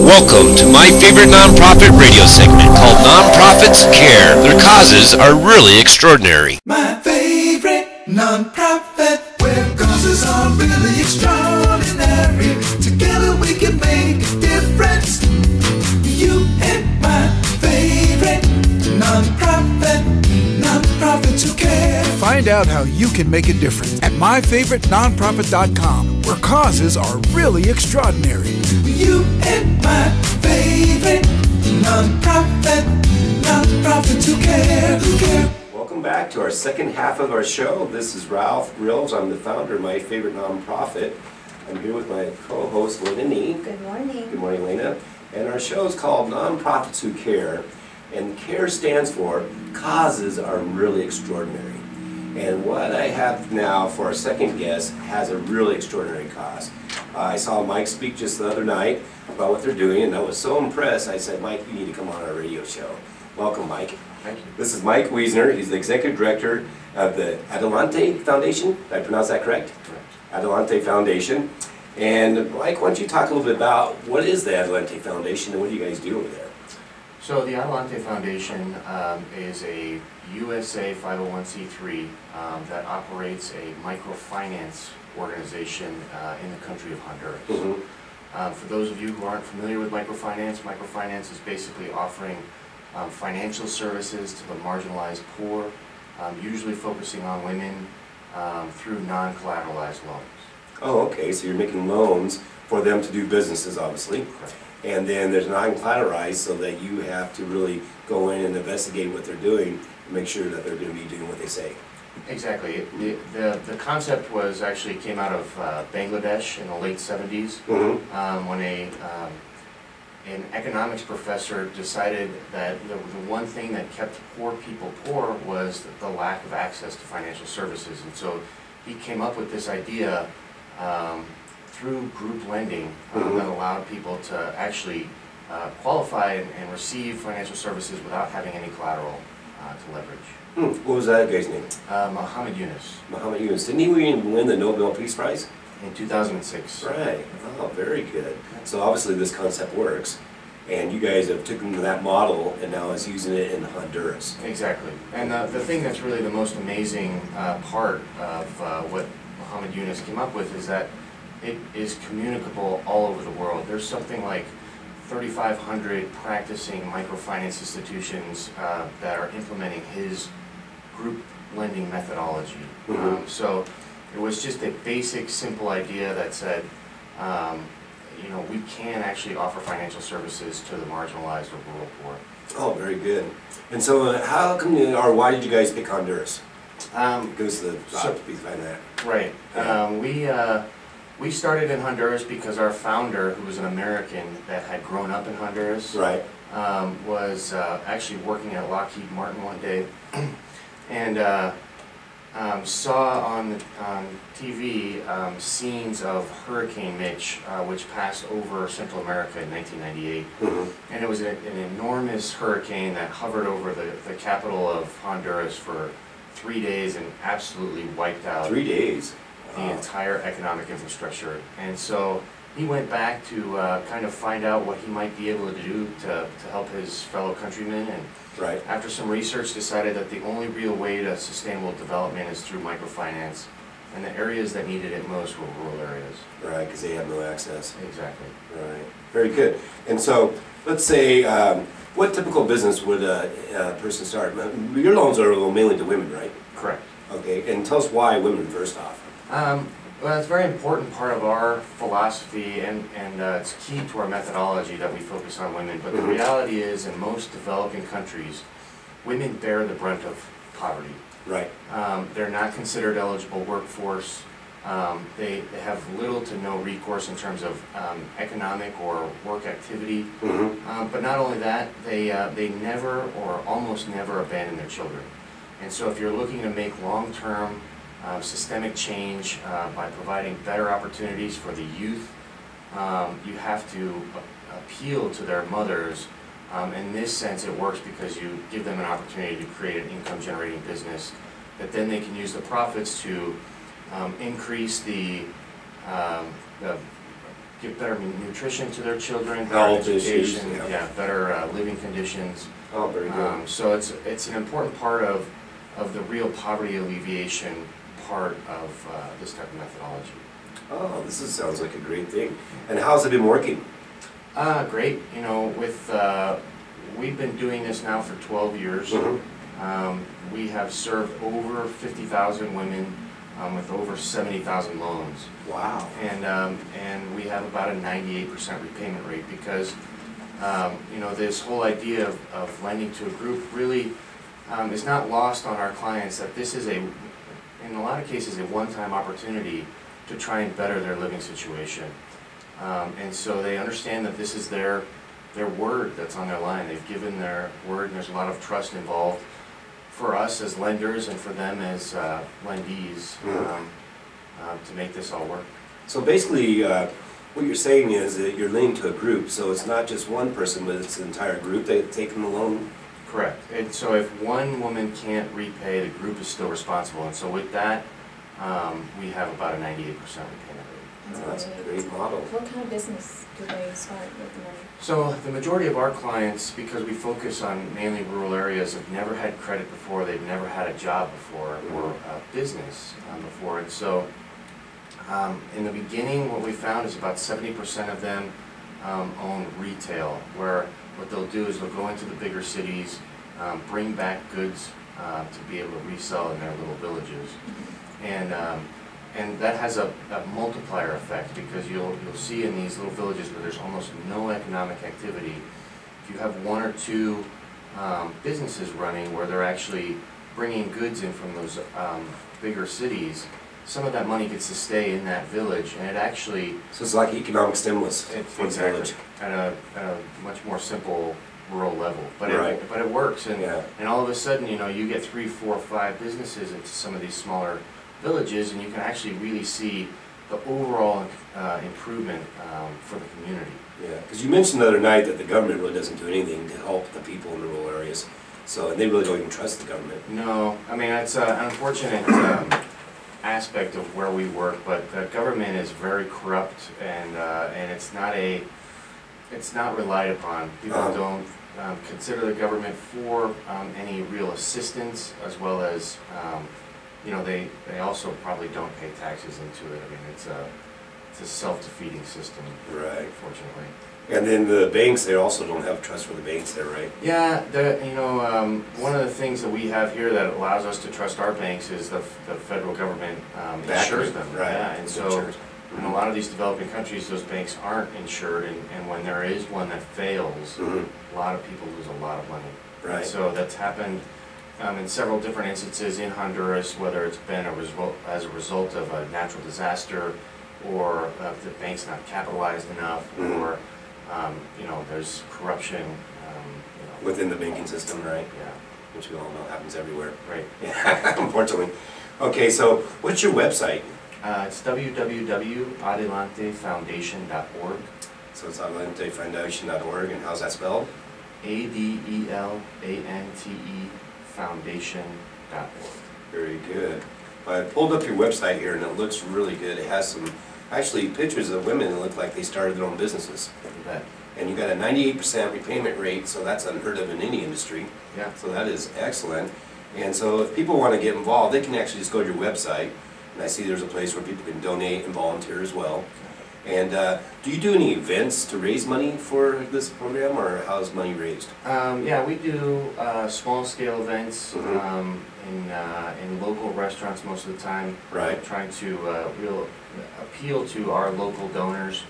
Welcome to my favorite nonprofit radio segment called Nonprofits Care. Their causes are really extraordinary. My favorite nonprofit, where causes are really extraordinary. Together we can make a difference. You and my favorite nonprofit, nonprofits who care. Find out how you can make a difference at myfavouritenonprofit.com, where causes are really extraordinary. You and my favorite nonprofit, nonprofits who care, who care. Welcome back to our second half of our show. This is Ralph Grills. I'm the founder of My Favorite Nonprofit. I'm here with my co-host, Lena Nee. Good morning. Good morning, Lena. And our show is called Nonprofits Who Care. And CARE stands for Causes Are Really Extraordinary. And what I have now for our second guest has a really extraordinary cause. I saw Mike speak just the other night about what they're doing, and I was so impressed. I said, Mike, you need to come on our radio show. Welcome, Mike. Thank you. This is Mike Wiesner. He's the executive director of the Adelante Foundation. Did I pronounce that correct? Correct. Adelante Foundation. And Mike, why don't you talk a little bit about what is the Adelante Foundation and what do you guys do over there? So the Adelante Foundation is a USA 501c3 that operates a microfinance organization in the country of Honduras. Mm-hmm. For those of you who aren't familiar with microfinance is basically offering financial services to the marginalized poor, usually focusing on women through non-collateralized loans. Oh, okay, so you're making loans for them to do businesses, obviously. Correct. And then there's non-collateralized so that you have to really go in and investigate what they're doing and make sure that they're going to be doing what they say. Exactly. The concept was actually came out of Bangladesh in the late 70s when an economics professor decided that the one thing that kept poor people poor was the lack of access to financial services. And so he came up with this idea through group lending that allowed people to actually qualify and receive financial services without having any collateral to leverage. What was that guy's name? Muhammad Yunus. Muhammad Yunus. Didn't he win the Nobel Peace Prize? In 2006. Right. Oh, very good. So obviously this concept works, and you guys have taken that model and now is using it in Honduras. Exactly. And the thing that's really the most amazing part of what Muhammad Yunus came up with is that it is communicable all over the world. There's something like 3,500 practicing microfinance institutions that are implementing his group lending methodology. So it was just a basic, simple idea that said, you know, we can actually offer financial services to the marginalized or rural poor. Oh, very good. And so how come or why did you guys pick Honduras? Give us the thought behind that. Right. Yeah. We started in Honduras because our founder, who was an American that had grown up in Honduras, right, was actually working at Lockheed Martin one day and saw on TV scenes of Hurricane Mitch, which passed over Central America in 1998. And it was an enormous hurricane that hovered over the capital of Honduras for 3 days and absolutely wiped out 3 days. The entire economic infrastructure. And so he went back to kind of find out what he might be able to do to help his fellow countrymen, and right, after some research decided that the only real way to sustainable development is through microfinance, and the areas that needed it most were rural areas. Right, because they have no access. Exactly. Right, very good. And so let's say, what typical business would a person start? Your loans are mainly to women, right? Correct. Okay, and tell us why women first off. Well, it's a very important part of our philosophy, and it's key to our methodology that we focus on women. But the reality is, in most developing countries, women bear the brunt of poverty. Right. They're not considered eligible workforce. They have little to no recourse in terms of economic or work activity. But not only that, they never or almost never abandon their children. And so if you're looking to make long-term systemic change by providing better opportunities for the youth, you have to appeal to their mothers. In this sense, it works because you give them an opportunity to create an income-generating business that then they can use the profits to increase the give better nutrition to their children, better Health education, issues, yeah. better living conditions. Oh, very good. So it's an important part of the real poverty alleviation part of this type of methodology. Oh, sounds like a great thing. And how's it been working? Great. You know, we've been doing this now for 12 years. Mm-hmm. We have served over 50,000 women with over 70,000 loans. Wow. And we have about a 98% repayment rate because you know, this whole idea of lending to a group really is not lost on our clients, that this is in a lot of cases, a one-time opportunity to try and better their living situation. And so they understand that this is their word that's on their line. They've given their word, and there's a lot of trust involved for us as lenders and for them as lendees to make this all work. So basically, what you're saying is that you're linked to a group, so it's not just one person, but it's the entire group that taken the loan? Correct. And so if one woman can't repay, the group is still responsible. And so with that, we have about a 98% repayment rate. That's a great model. What kind of business do they start with the money? So the majority of our clients, because we focus on mainly rural areas, have never had credit before, they've never had a job before, or a business before. And so in the beginning, what we found is about 70% of them own retail, where what they'll do is they'll go into the bigger cities, bring back goods to be able to resell in their little villages. And that has a multiplier effect, because you'll see in these little villages where there's almost no economic activity, if you have one or two businesses running where they're actually bringing goods in from those bigger cities, some of that money gets to stay in that village, and it actually... So it's like economic stimulus for the village. At a much more simple rural level, but it works, and all of a sudden, you know, you get 3, 4, 5 businesses into some of these smaller villages, and you can actually really see the overall improvement for the community. Yeah, because you mentioned the other night that the government really doesn't do anything to help the people in the rural areas, so they really don't even trust the government. No, I mean, it's an unfortunate aspect of where we work, but the government is very corrupt, and it's not relied upon. People don't consider the government for any real assistance, as well as you know, they also probably don't pay taxes into it. I mean, it's a self-defeating system, right? Unfortunately. And then the banks, they also don't have trust for the banks there, right? Yeah, you know, one of the things that we have here that allows us to trust our banks is the federal government insures them. Right. Yeah, and so in a lot of these developing countries, those banks aren't insured, and when there is one that fails, a lot of people lose a lot of money. Right. And so that's happened in several different instances in Honduras, whether it's been as a result of a natural disaster, or the bank's not capitalized enough, or you know, there's corruption. You know, within the banking system, right? Yeah. Which we all know happens everywhere. Right. Yeah, unfortunately. Okay, so what's your website? It's www.adelantefoundation.org. So it's adelantefoundation.org, and how's that spelled? ADELANTE foundation.org. Very good. I pulled up your website here, and it looks really good. It has some actually pictures of women that look like they started their own businesses. You bet. And you got a 98% repayment rate, so that's unheard of in any industry. Yeah. So that is excellent. And so if people want to get involved, they can actually just go to your website, and I see there's a place where people can donate and volunteer as well. And do you do any events to raise money for this program, or how's money raised? Yeah, we do small-scale events in local restaurants most of the time. Right. Trying to appeal to our local donors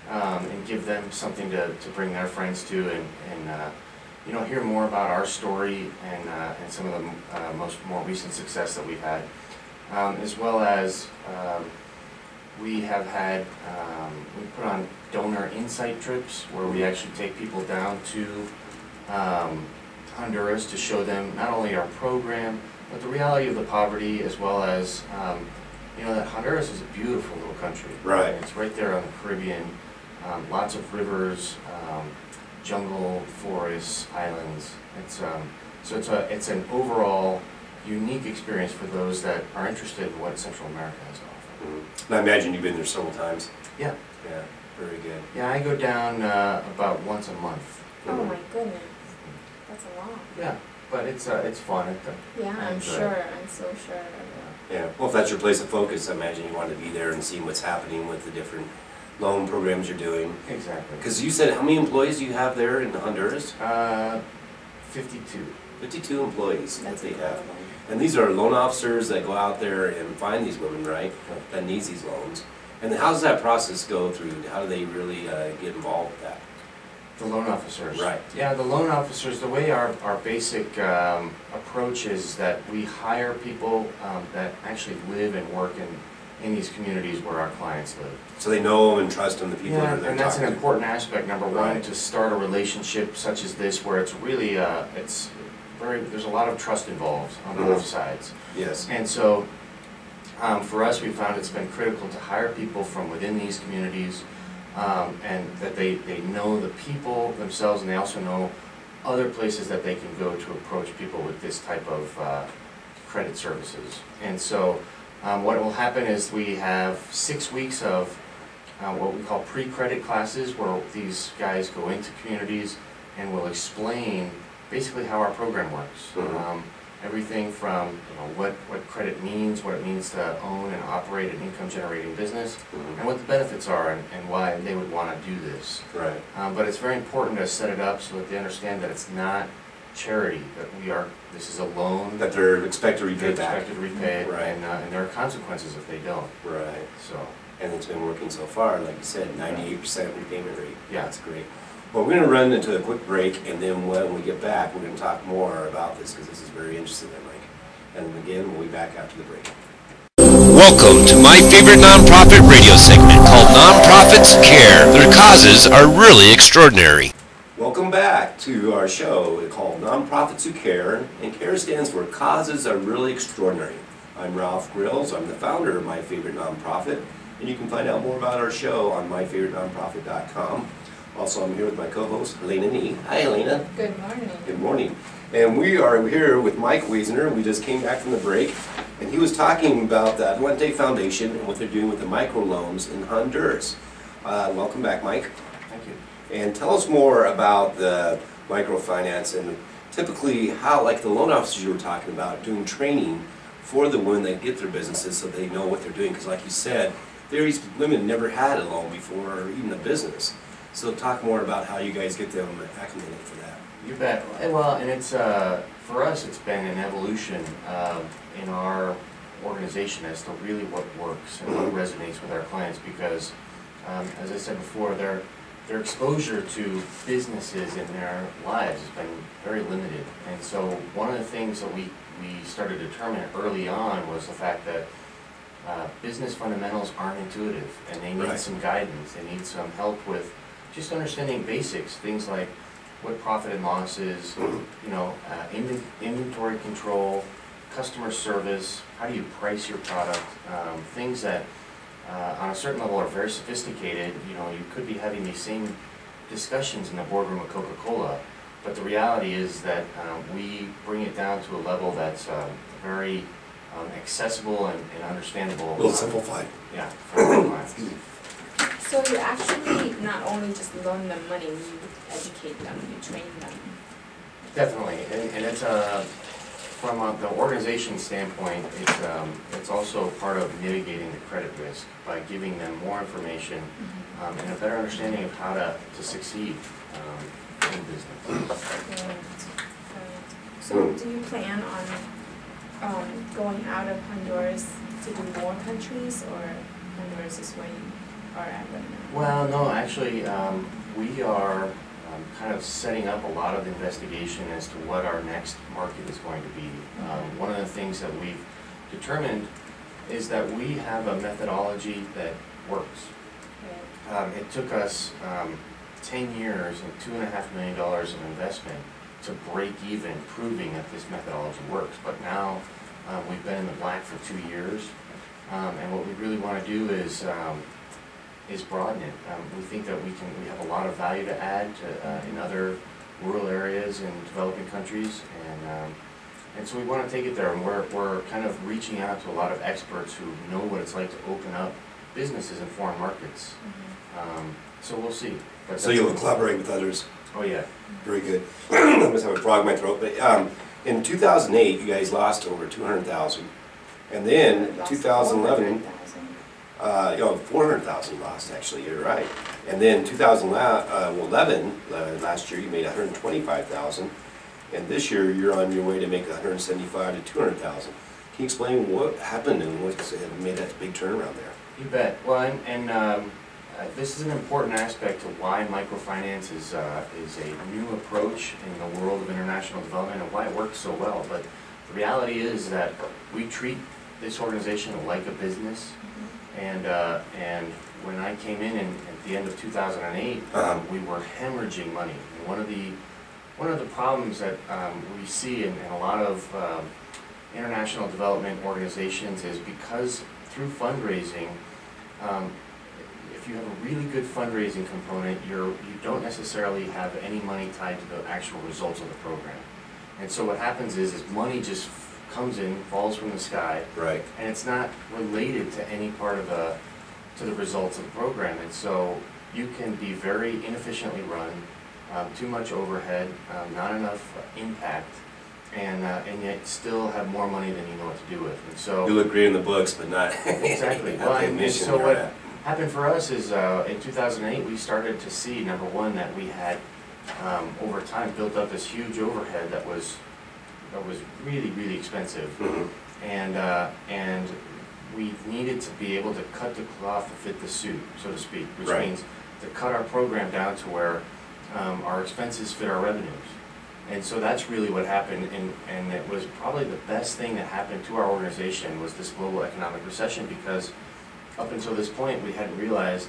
and give them something to bring their friends to, and you know, hear more about our story and some of the more recent success that we've had, as well as we have had, we put on donor insight trips where we actually take people down to Honduras to show them not only our program, but the reality of the poverty, as well as, you know, that Honduras is a beautiful little country. Right. It's right there on the Caribbean, lots of rivers, jungle, forests, islands. So it's an overall unique experience for those that are interested in what Central America has to offer. And I imagine you've been there several times. Yeah. Yeah, Very good. Yeah, I go down about once a month. Oh my goodness, that's a lot. Yeah, but it's fun. Yeah, I I'm enjoy it. sure, I'm so sure. Yeah, well, if that's your place of focus, I imagine you want to be there and see what's happening with the different loan programs you're doing. Exactly. Because you said, how many employees do you have there in Honduras? 52. 52 employees That's that they have. incredible. And these are loan officers that go out there and find these women, right, that needs these loans. And how does that process go through? How do they really get involved with that? The loan officers. Right. Yeah, the loan officers, the way our basic approach is that we hire people that actually live and work in these communities where our clients live. So they know them and trust them, the people Yeah, that they're and that's talking an to. important aspect, number one, Right. to start a relationship such as this where it's really, there's a lot of trust involved on both sides. Yes. And so, for us, we found it's been critical to hire people from within these communities, and that they know the people themselves, and they also know other places that they can go to approach people with this type of credit services. And so, what will happen is we have 6 weeks of what we call pre-credit classes, where these guys go into communities and will explain basically how our program works. Everything from what credit means, what it means to own and operate an income-generating business, and what the benefits are and why they would want to do this. Right. But it's very important to set it up so that they understand that it's not charity, that this is a loan That they're expected to repay they're back. expected to repay it, Right. and there are consequences if they don't. Right. So, And it's been working so far, like you said, 98% repayment rate. Yeah. That's great. Well, we're going to run into a quick break, and then when we get back, we're going to talk more about this, because this is very interesting, Mike. And again, we'll be back after the break. Welcome to my favorite nonprofit radio segment called Nonprofits Care. Their causes are really extraordinary. Welcome back to our show called Nonprofits Who Care, and CARE stands for Causes Are Really Extraordinary. I'm Ralph Grills. I'm the founder of My Favorite Nonprofit, and you can find out more about our show on myfavoriternonprofit.com. Also, I'm here with my co-host, Helena Nee. Hi, Helena. Good morning. Good morning. And we are here with Mike Wiesner. We just came back from the break, and he was talking about the Adelante Foundation and what they're doing with the microloans in Honduras. Welcome back, Mike. thank you. And tell us more about the microfinance and typically how, like the loan officers you were talking about, doing training for the women that get their businesses so they know what they're doing. Because like you said, these women never had a loan before or even a business. So talk more about how you guys get them acclimated for that. You bet. Well, and it's for us, it's been an evolution in our organization as to really what works and what resonates with our clients. Because, as I said before, their exposure to businesses in their lives has been very limited. And so, one of the things that we started to determine early on was the fact that business fundamentals aren't intuitive, and they need Right. some guidance. They need some help with just understanding basics, things like what profit and loss is, inventory control, customer service, how do you price your product, things that on a certain level are very sophisticated. You could be having these same discussions in the boardroom of Coca-Cola, but the reality is that we bring it down to a level that's very accessible and understandable. A little simplified. Yeah, for our clients. So you actually not only just loan them money, you educate them, you train them. Definitely, and it's from the organization standpoint, it's also part of mitigating the credit risk by giving them more information and a better understanding of how to succeed in business. So do you plan on going out of Honduras to do more countries, or Honduras is where you are at right now? Well, no, actually, we are kind of setting up a lot of investigation as to what our next market is going to be. One of the things that we've determined is that we have a methodology that works. It took us 10 years and $2.5 million of investment to break even, proving that this methodology works. But now we've been in the black for 2 years, and what we really want to do is broaden it. We think that we have a lot of value to add to, in other rural areas in developing countries, and so we want to take it there. And we're kind of reaching out to a lot of experts who know what it's like to open up businesses in foreign markets. So we'll see. But So you'll collaborate with others. Oh yeah. Very good. I must have a frog in my throat. But in 2008, you guys lost over 200,000, and then Lost 2011, 400,000. 400,000 lost actually. You're right. And then 2011, last year, you made 125,000, and this year you're on your way to make 175 to 200,000. Can you explain what happened and what made that big turnaround there? You bet. Well, this is an important aspect to why microfinance is a new approach in the world of international development and why it works so well. But the reality is that we treat this organization like a business, and when I came in at the end of 2008, we were hemorrhaging money. And one of the problems that we see in a lot of international development organizations is because through fundraising, if you have a really good fundraising component, you don't necessarily have any money tied to the actual results of the program. And so what happens is money just comes in, falls from the sky, Right. and it's not related to any part of the results of the program. And so you can be very inefficiently run, too much overhead, not enough impact, and yet still have more money than you know what to do with. And so You look great in the books, but not exactly. not Well, the and mission so you're what at. happened for us is in 2008 we started to see, number one, that we had over time built up this huge overhead that was really, really expensive, and we needed to be able to cut the cloth to fit the suit, so to speak, which Right. means to cut our program down to where our expenses fit our revenues. And so that's really what happened, and it was probably the best thing that happened to our organization was this global economic recession, because up until this point we hadn't realized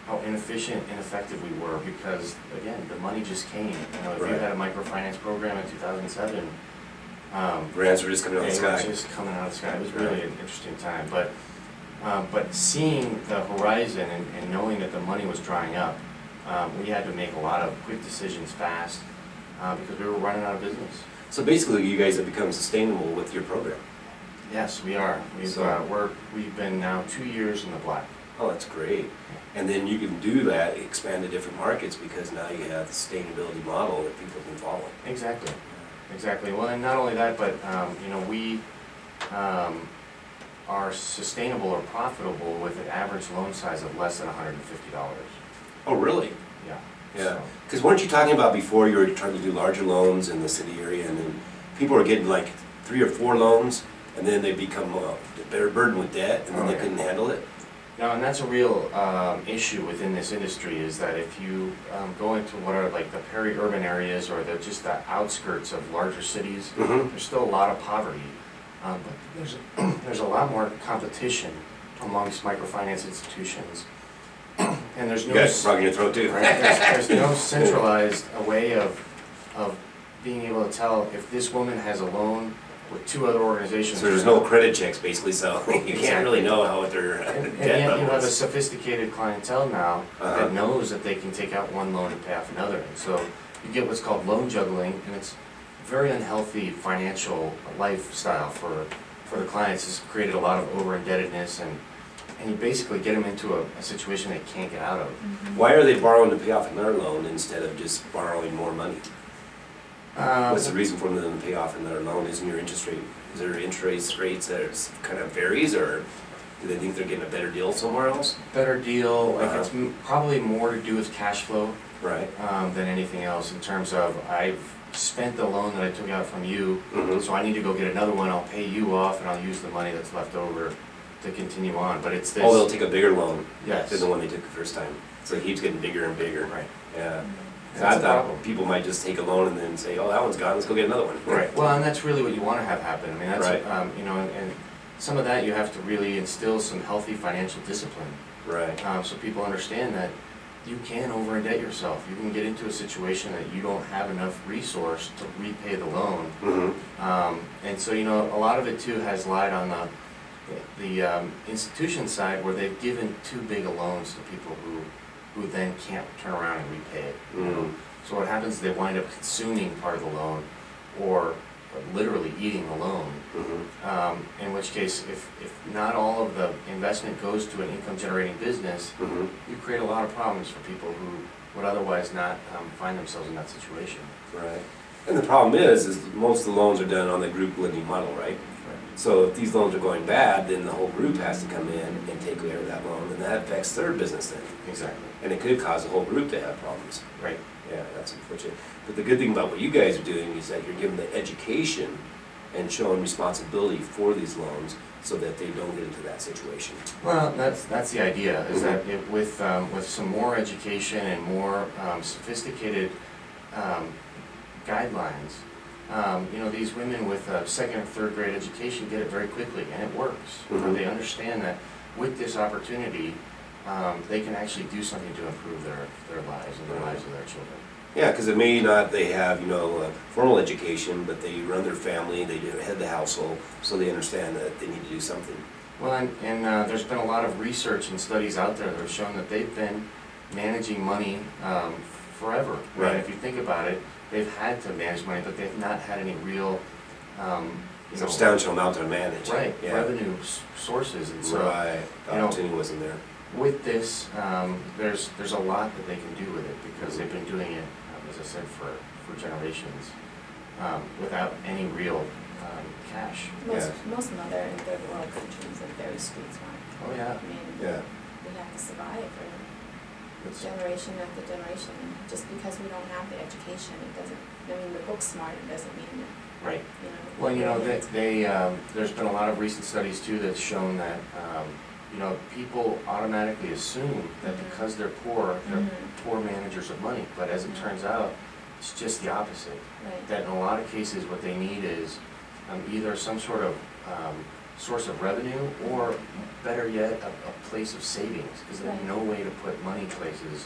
how inefficient, ineffective we were, because again, the money just came. You know, if you Right. had a microfinance program in 2007, Grants were just coming out of the they were sky. just coming out of the sky. It was really an interesting time, but seeing the horizon and knowing that the money was drying up, we had to make a lot of quick decisions fast, because we were running out of business. So basically, you guys have become sustainable with your program. Yes, we are. So- We've been now 2 years in the black. Oh, that's great. And then you can do that, expand to different markets, because now you have the sustainability model that people can follow. Exactly. Exactly. Well, and not only that, but we are sustainable or profitable with an average loan size of less than $150. Oh, really? Yeah. Yeah. So- Because weren't you talking about before you were trying to do larger loans in the city area, and then people were getting like 3 or 4 loans, and then they become they're burdened with debt, and then they couldn't handle it? No, and that's a real issue within this industry, is that if you go into what are like the peri-urban areas or just the outskirts of larger cities, there's still a lot of poverty. But there's a lot more competition amongst microfinance institutions. And there's You no, got a frog in your throat too. right, there's no centralized way of being able to tell if this woman has a loan with 2 other organizations. So there's no credit checks, basically, so you Exactly. can't really know how their And debt yet you level have a is. sophisticated clientele now Uh-huh. that knows that they can take out one loan and pay off another. And so you get what's called loan juggling, and it's very unhealthy financial lifestyle for the clients. It's created a lot of over-indebtedness, and you basically get them into a situation they can't get out of. Why are they borrowing to pay off another loan instead of just borrowing more money? What's the reason for them to pay off another loan? Isn't your interest rate, is there interest rates that kind of varies, or do they think they're getting a better deal somewhere else? Better deal, like Uh-huh. it's probably more to do with cash flow Right. than anything else, in terms of I've spent the loan that I took out from you, Mhm. so I need to go get another one, I'll pay you off, and I'll use the money that's left over to continue on. But it's this. Oh, they'll take a bigger loan Yes. than the one they took the first time. So it keeps getting bigger and bigger. Right. Yeah. So That's I a thought problem. people might just take a loan and then say, oh, that one's gone, let's go get another one. Right. Well, and that's really what you want to have happen. I mean, that's Right. and some of that you have to really instill some healthy financial discipline, Right. so people understand that you can over-indebt yourself. You can get into a situation that you don't have enough resource to repay the loan. Mm-hmm. And so, a lot of it too has lied on the institution side, where they've given too big of loans to people who then can't turn around and repay it. Mhm. So what happens is they wind up consuming part of the loan, or literally eating the loan. In which case, if not all of the investment goes to an income-generating business, you create a lot of problems for people who would otherwise not find themselves in that situation. Right. And the problem is most of the loans are done on the group lending model, right? So if these loans are going bad, then the whole group has to come in and take care of that loan, and that affects their business then. Exactly. And it could cause the whole group to have problems. Right. Yeah, that's unfortunate. But the good thing about what you guys are doing is that you're giving the education and showing responsibility for these loans so that they don't get into that situation. Well, that's the idea, is that with some more education and more sophisticated guidelines, you know, these women with a second or third grade education get it very quickly, and it works. They understand that with this opportunity, they can actually do something to improve their lives and the lives of their children. Yeah, because it may not, they have, you know, formal education, but they run their family, they head the household, so they understand that they need to do something. Well, and there's been a lot of research and studies out there that have shown that they've been managing money forever. Right. And if you think about it, they've had to manage money, but they've not had any real Substantial amount to manage. Right, Yeah. revenue sources, and so Right, the opportunity wasn't there. with this, there's a lot that they can do with it, because they've been doing it, as I said, for generations, without any real cash. Most of them are in third world countries are very street smart. Oh, yeah. I mean, Yeah. we have to survive for It's- generation after generation. Just because we don't have the education, it doesn't, I mean, the book's smart, it doesn't mean that, Right. you know. Well, you know, there's been a lot of recent studies too that's shown that, you know, people automatically assume that because they're poor poor managers of money, but as it turns out, it's just the opposite. Right. That in a lot of cases, what they need is either some sort of source of revenue, or better yet, a place of savings, because they have no way to put money places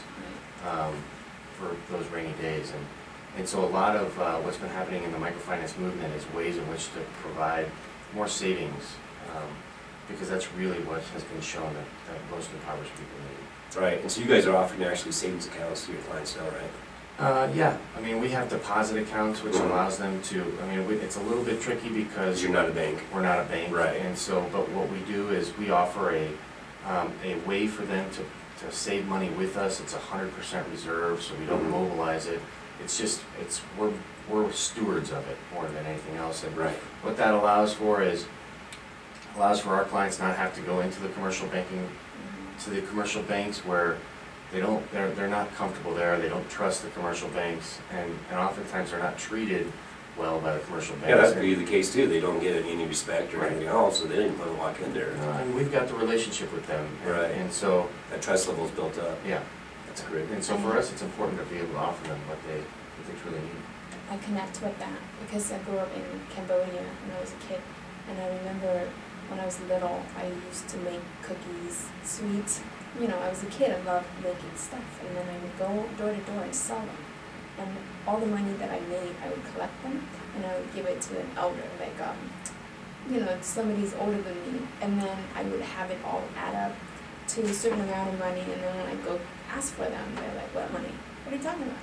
for those rainy days. And so a lot of what's been happening in the microfinance movement is ways in which to provide more savings, because that's really what has been shown that most impoverished people need. Right, and so you guys are offering actually savings accounts to your clients now, right? Yeah, I mean, we have deposit accounts, which allows them to, I mean, it's a little bit tricky because You're not a bank. we're not a bank. Right. And so, but what we do is we offer a way for them to save money with us. It's 100% reserve, so we don't mobilize it. It's just, we're stewards of it more than anything else. And Right. what that allows for our clients not have to go into the commercial banking, to the commercial banks where they're not comfortable there, they don't trust the commercial banks, and oftentimes they're not treated well by the commercial banks. Yeah, that could be the case too. They don't get any respect or anything else, so they didn't want to walk in there. And we've got the relationship with them. Right. And so, That trust level's built up. yeah. That's great. And so for us, it's important to be able to offer them what they truly need. I connect with that because I grew up in Cambodia when I was a kid, and I remember when I was little, I used to make cookies, sweets. You know, I was a kid, I loved making stuff, and then I would go door to door and sell them. And all the money that I made, I would collect them, and I would give it to an elder, like, you know, somebody's older than me, and then I would have it all add up to a certain amount of money, and then when I go ask for them, they're like, what money? What are you talking about?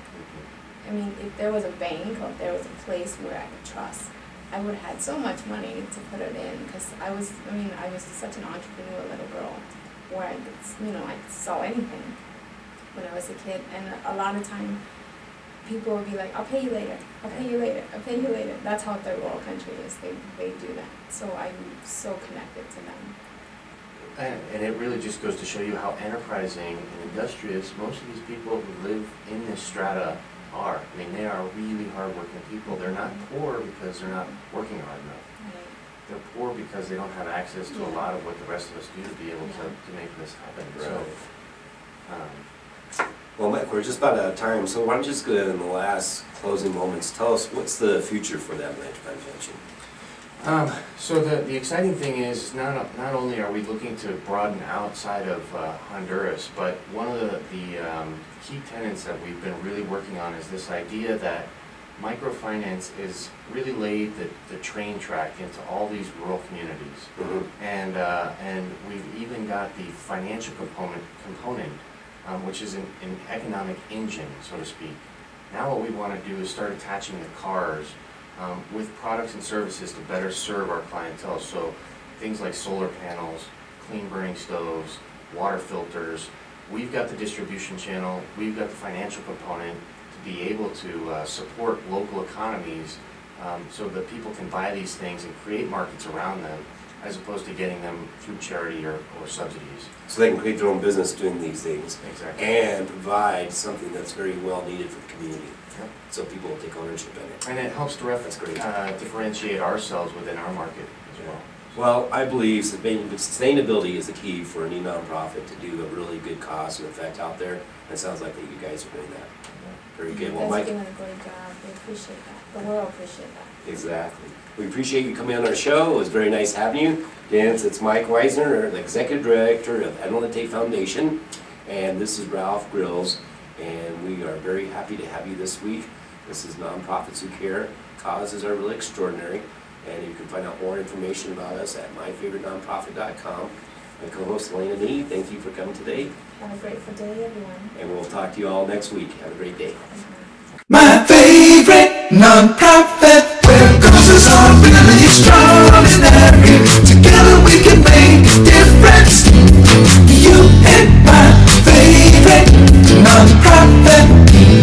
I mean, if there was a bank or if there was a place where I could trust, I would have had so much money to put it in, because I was such an entrepreneur little girl, where I could, you know, I could sell anything when I was a kid, and a lot of time people would be like, I'll pay you later, I'll pay you later, I'll pay you later. That's how third world country is, they do that. So I'm so connected to them. And it really just goes to show you how enterprising and industrious most of these people who live in this strata are. I mean, they are really hardworking people. They're not poor because they're not working hard enough. Right. They're poor because they don't have access to a lot of what the rest of us do to be able to make this happen. So, Well, Mike, we're just about out of time, so why don't you just go ahead in the last closing moments, tell us what's the future for that Ranch Convention? So the exciting thing is not only are we looking to broaden outside of Honduras, but one of the key tenets that we've been really working on is this idea that microfinance is really laid the train track into all these rural communities. And we've even got the financial component, which is an economic engine, so to speak. Now what we want to do is start attaching the cars with products and services to better serve our clientele. So things like solar panels, clean burning stoves, water filters. We've got the distribution channel, we've got the financial component to be able to support local economies so that people can buy these things and create markets around them, as opposed to getting them through charity or subsidies. So they can create their own business doing these things. Exactly. And provide something that's very well needed for the community. Yep. So people will take ownership in it. And it helps to That's great. differentiate ourselves within our market as well. Well, I believe sustainability is the key for any nonprofit to do a really good cause and effect out there. It sounds like that you guys are doing that. Very good. Well, You guys Mike. are doing a great job. We appreciate that. The world appreciates that. Exactly. We appreciate you coming on our show. It was very nice having you. Again, it's Mike Weisner, the Executive Director of Adelante Foundation, and this is Ralph Grills, and we are very happy to have you this week. This is Nonprofits Who Care. Causes are really extraordinary, and you can find out more information about us at myfavouritenonprofit.com. My co-host Elaine and me, thank you for coming today, Have a grateful day, everyone. and we'll talk to you all next week. Have a great day. My favorite non-profit, where causes are really extraordinary. Together we can make a difference. You and my favorite non-profit,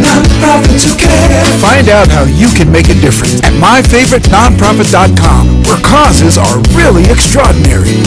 non-profits who care. Find out how you can make a difference at myfavouritenonprofit.com, where causes are really extraordinary.